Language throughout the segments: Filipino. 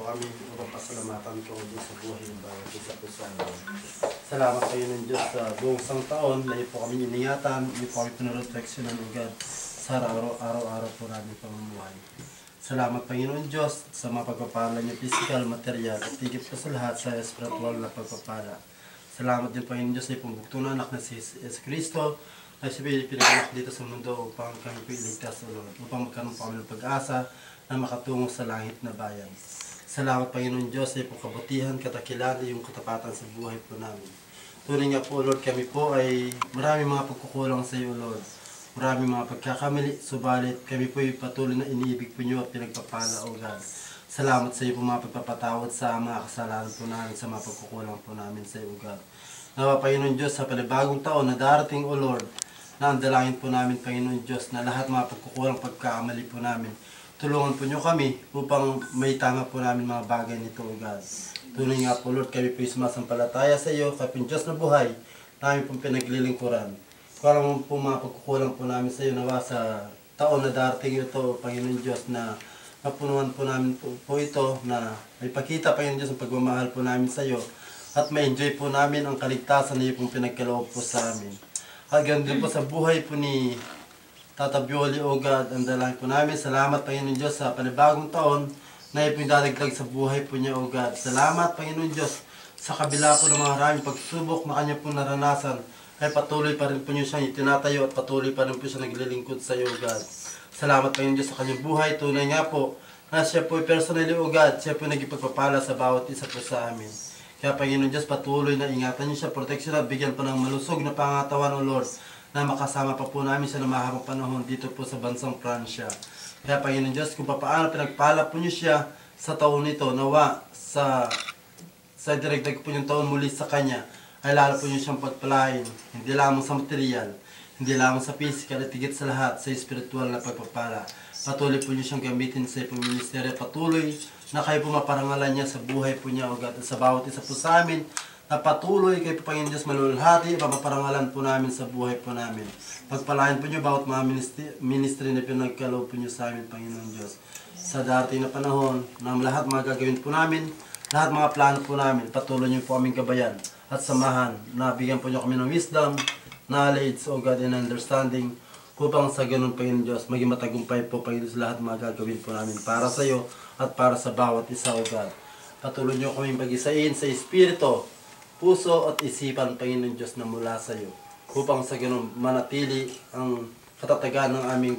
kami upang pasalamatan ko din sa buhay ng bawat isa po sa amin. Salamat kayo ng Diyos sa buong isang taon na iyo po kami iningatan, iyo po kami pinarefleksyonan ng God sa araw-araw po namin pamumuhay. Salamat Panginoon Diyos sa mga pagpapala niyo, physical, material, at higit pa sa lahat sa spiritual na pagpapala. Salamat din Panginoon Diyos sa ipong anak na si Jesus Cristo na siya pinaganak dito sa mundo upang kami po iligtas, O Lord, upang magkaroon po kami ng pag-asa na makatungo sa langit na bayan. Salamat Panginoon Diyos sa ipong kabutihan, katakilan, yung katapatan sa buhay po namin. Tunay nga po Lord, kami po ay maraming mga pagkukulang sa iyo Lord. Maraming mga pagkakamali, subalit kami po ay patuloy na iniibig po niyo at pinagpapala, O God. Salamat sa iyo po mga pagpapatawad sa mga kasalanan po namin, sa mga pagkukulang po namin sa iyo, O God. Nawa Panginoon Diyos, sa panibagong taon na darating, O Lord, na ang dalangin po namin, Panginoon Diyos, na lahat mga pagkukulang, pagkakamali po namin, tulungan po niyo kami upang may tama po namin mga bagay nito, O God. Tunay nga po, Lord, kami po ay sumasampalataya sa iyo, kapin Diyos na buhay, namin pong pinaglilingkuran. Para mo po mga pagkukulang po namin sa iyo, nawa sa taon na darating ito, Panginoon Diyos, na mapunuan po namin po ito, na may pakita, Panginoon Diyos, ang pagmamahal po namin sa iyo, at ma-enjoy po namin ang kaligtasan na iyo pong pinagkaloob po sa amin. At ganoon din po sa buhay po ni Tata Bioli, O God, ang dalangin po namin. Salamat, Panginoon Diyos, sa panibagong taon na iyo pong dadagdag sa buhay po niya, O God. Salamat, Panginoon Diyos, sa kabila po ng mga maraming pagsubok na kanya pong naranasan, ay patuloy pa rin po niyo siyang itinatayo at patuloy pa rin po siya naglilingkod sa iyo, God. Salamat Panginoon Diyos sa kanyang buhay. Tunay nga po na siya po personally, O God, siya po nagipagpapala sa bawat isa po sa amin. Kaya Panginoon Diyos, patuloy na ingatan niyo siya, proteksyon at bigyan po ng malusog na pangatawan, O Lord, na makasama pa po namin siya na mahabang panahon dito po sa bansang Pransya. Kaya Panginoon Diyos, kung paano pinagpala po niyo siya sa taon nito, nawa sa dirigdag po yung taon muli sa kanya, ay lalo po niyo siyang pagpalain, hindi lamang sa material, hindi lamang sa physical, at higit sa lahat, sa spiritual na pagpapala. Patuloy po niyo siyang gamitin sa ipong ministeryo, patuloy na kayo po maparangalan niya sa buhay po niya, O God, at sa bawat isa po sa amin, na patuloy kayo po Panginoon Diyos malulhati, mapaparangalan po namin sa buhay po namin. Pagpalain po niyo bawat mga ministry na pinagkaloob po niyo sa amin, Panginoon Diyos. Sa darating na panahon, na lahat mga gagawin po namin, lahat mga plano po namin, patuloy niyo po aming gabayan at samahan, na bigyan po niyo kami ng wisdom, knowledge, O God, and understanding, upang sa ganun, Panginoon Diyos, maging matagumpay po, Panginoon, sa lahat mga gagawin po namin para sa iyo at para sa bawat isa, O God. Patuloy niyo kami pag-isain sa espiritu, puso at isipan, Panginoon Diyos, na mula sa iyo, upang sa ganun manatili ang katatagan ng aming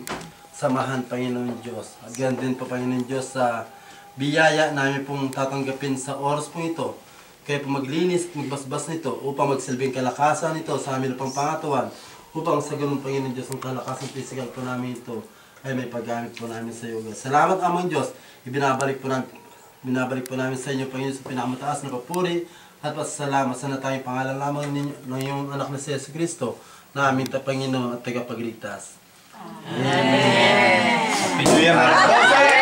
samahan, Panginoon Diyos. At ganun din po, Panginoon Diyos, sa biyaya namin pong tatanggapin sa oras po ito, kaya po maglinis at magbasbas nito upang magsilbing kalakasan nito sa amin pang pangatawan, upang sa ganun, Panginoon Diyos, ang kalakasan physical po namin ito ay may paggamit po namin sa iyo. Salamat, Amang Diyos, binabalik po namin sa inyo, Panginoon, sa pinakamataas na papuri at pasasalamat sa natanging pangalan lamang ninyo, ng iyong anak na si Jesus Cristo, na aming Panginoon at tagapagligtas. Amen. Happy New Year!